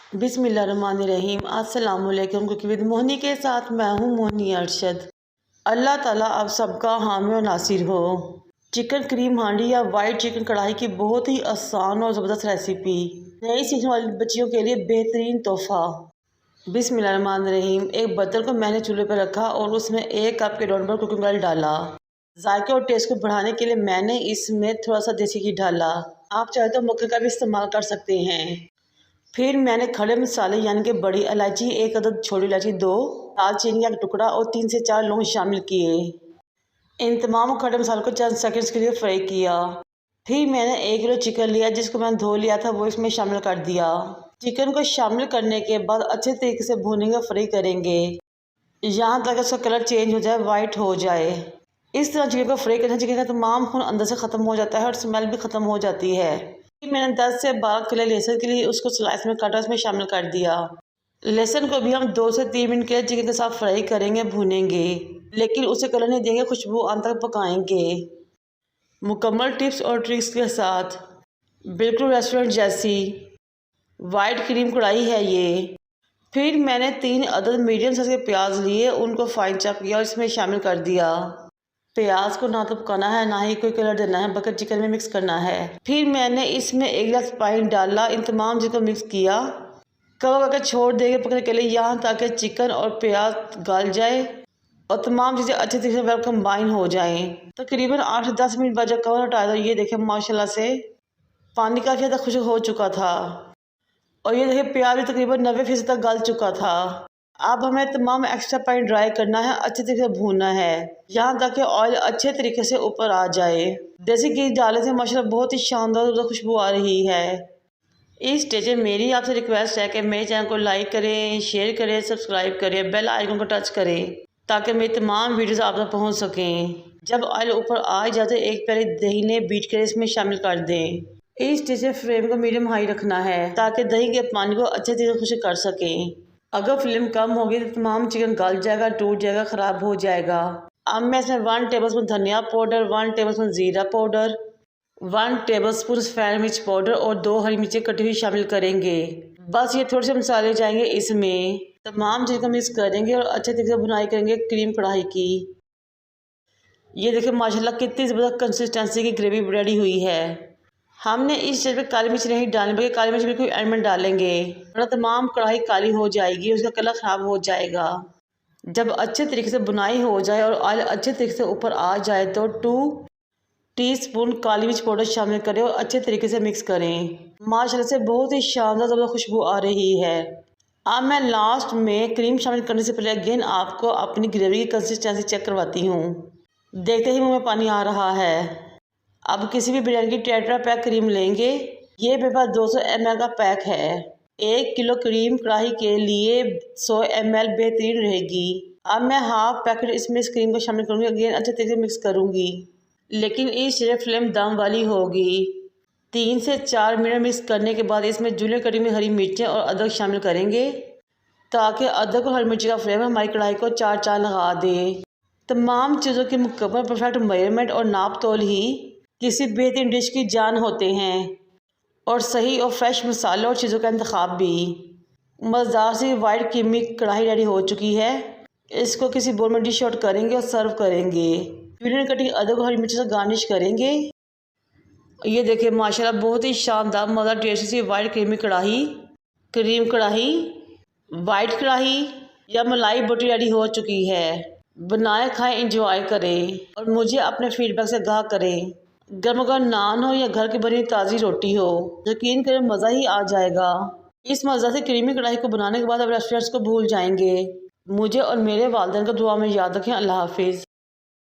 बिस्मिल्लाहिर्रहमानिर्रहीम। अस्सलामुअलैकुम। Cooking with मोहनी के साथ मैं हूँ मोहनी अरशद। अल्लाह ताला आप सबका हामी और नासिर हो। चिकन करीम हांडी या वाइट चिकन कढ़ाई की बहुत ही आसान और ज़बरदस्त रेसिपी, नई सीखने वाली बच्चियों के लिए बेहतरीन तोहफ़ा। बिस्मिल्लाहिर्रहमानिर्रहीम। एक बर्तन को मैंने चूल्हे पर रखा और उसमें 1 कप के राउंड कुकिंग ऑयल डाला। जायके और टेस्ट को बढ़ाने के लिए मैंने इसमें थोड़ा सा देसी घी डाला। आप चाहे तो मक्खन का भी इस्तेमाल कर सकते हैं। फिर मैंने खड़े मसाले यानी कि बड़ी इलायची, 1 अदद छोटी इलायची, 2 दालचीनी का टुकड़ा और 3 से 4 लौंग शामिल किए। इन तमाम खड़े मसालों को चंद सेकंड्स के लिए फ्राई किया। फिर मैंने 1 किलो चिकन लिया जिसको मैंने धो लिया था, वो इसमें शामिल कर दिया। चिकन को शामिल करने के बाद अच्छे तरीके से भूनेंगे, फ्राई करेंगे यहाँ तक उसका कलर चेंज हो जाए, वाइट हो जाए। इस तरह चिकन को फ्राई करना, चिकन का तमाम खून अंदर से ख़त्म हो जाता है और स्मेल भी ख़त्म हो जाती है। मैंने 10 से 12 किलो लहसुन के लिए उसको स्लाइस में काटा, उसमें शामिल कर दिया। लहसुन को भी हम 2 से 3 मिनट के लिए चिकन के साथ फ्राई करेंगे, भूनेंगे, लेकिन उसे कलर नहीं देंगे, खुशबू आने तक पकाएंगे। मुकम्मल टिप्स और ट्रिक्स के साथ, बिल्कुल रेस्टोरेंट जैसी वाइट क्रीम कढ़ाई है ये। फिर मैंने 3 अदद मीडियम साइज के प्याज लिए, उनको फाइन चॉप किया और इसमें शामिल कर दिया। प्याज को ना तो पकाना है ना ही कोई कलर देना है, बल्कि चिकन में मिक्स करना है। फिर मैंने इसमें 1 गिलास पानी डाला, इन तमाम चीज़ों को मिक्स किया, कवर करके छोड़ देंगे पकने के लिए यहाँ ताकि चिकन और प्याज गल जाए और तमाम चीज़ें अच्छे तरीके से वेल कंबाइन हो जाएं। तकरीबन 8 से 10 मिनट बाद जब कवर हटाया तो ये देखें माशाल्लाह से पानी काफ़ी ज़्यादा खुश्क हो चुका था और ये देखिए प्याज भी तकरीबन 90% तक गल चुका था। अब हमें तमाम एक्स्ट्रा पानी ड्राई करना है, अच्छे तरीके से भूनना है यहाँ तक कि ऑयल अच्छे तरीके से ऊपर आ जाए। देसी घी डालने से माशाल्लाह बहुत ही शानदार खुशबू आ रही है। इस स्टेज में मेरी आपसे रिक्वेस्ट है कि मेरे चैनल को लाइक करें, शेयर करें, सब्सक्राइब करें, बेल आइकन को टच करें ताकि मेरी तमाम वीडियोज़ आप तक पहुँच सकें। जब ऑयल ऊपर आ जाए तो एक प्याली दही ने बीट कर इसमें शामिल कर दें। इस स्टेज में फ्लेम को मीडियम हाई रखना है ताकि दही के पानी को अच्छे तरीके से खुश्क कर सकें। अगर फ्लेम कम होगी तो तमाम चिकन गल जाएगा, टूट जाएगा, ख़राब हो जाएगा। अब मैं इसमें 1 टेबलस्पून धनिया पाउडर, 1 टेबलस्पून ज़ीरा पाउडर, 1 टेबलस्पून सफ़ेद मिर्च पाउडर और 2 हरी मिर्चें कटी हुई शामिल करेंगे। बस ये थोड़े से मसाले जाएंगे इसमें। तमाम चीज़ को मिक्स करेंगे और अच्छे तरीके से बुनाई करेंगे क्रीम कढ़ाई की। ये देखिए माशाल्लाह कितनी ज़बरदस्त कंसिस्टेंसी की ग्रेवी रेडी हुई है। हमने इस स्टेज पे काली मिर्च नहीं डालनी, बल्कि काली मिर्च बिल्कुल एंड में डालेंगे वरना तमाम कढ़ाई काली हो जाएगी, उसका कलर ख़राब हो जाएगा। जब अच्छे तरीके से बुनाई हो जाए और ऑयल अच्छे तरीके से ऊपर आ जाए तो 2 टीस्पून काली मिर्च पाउडर शामिल करें और अच्छे तरीके से मिक्स करें। माशाल्लाह से बहुत ही शानदार ज़बरदस्त खुशबू आ रही है। अब मैं लास्ट में क्रीम शामिल करने से पहले अगेन आपको अपनी ग्रेवी की कंसिस्टेंसी चेक करवाती हूँ। देखते ही मुँह में पानी आ रहा है। अब किसी भी ब्रांड की टेट्रा पैक क्रीम लेंगे, ये मेरे पास 200 ml का पैक है। 1 किलो क्रीम कढ़ाई के लिए 100 ml बेहतरीन रहेगी। अब मैं हाफ पैकेट इसमें इस क्रीम को शामिल करूँगी, अगेन अच्छे तरीके से मिक्स करूँगी, लेकिन इस फ्लेम दम वाली होगी। 3 से 4 मिनट मिक्स करने के बाद इसमें जूलियन कटी में हरी मिर्चें और अदरक शामिल करेंगे ताकि अदरक और हरी मिर्ची का फ्लेवर हमारी कढ़ाई को 4 चांद लगा दे। तमाम चीज़ों की मुकम्मल परफेक्ट मेजरमेंट और नाप तोल ही किसी बेहतरीन डिश की जान होते हैं और सही और फ्रेश मसालों और चीज़ों का इंतखाब भी। मज़ेदार सी वाइट क्रीमी कढ़ाई रेडी हो चुकी है। इसको किसी बोल में डिश आउट करेंगे और सर्व करेंगे। फिर कटिंग अदरक और हरी मिर्ची से गार्निश करेंगे। ये देखिए माशाल्लाह बहुत ही शानदार मज़ेदार टेस्टी सी वाइट क्रीमी कढ़ाई, क्रीम कढ़ाई, वाइट कढ़ाई या मलाई बोटी रेडी हो चुकी है। बनाए, खाएं, इंजॉय करें और मुझे अपने फीडबैक से आगाह करें। गर्म गर्म नान हो या घर की बनी ताज़ी रोटी हो, यकीन करें मज़ा ही आ जाएगा। इस मज़ा से क्रीमी कढ़ाई को बनाने के बाद अब रेस्टोरेंट्स को भूल जाएंगे। मुझे और मेरे वालिदैन को दुआ में याद रखें। अल्लाह हाफिज़।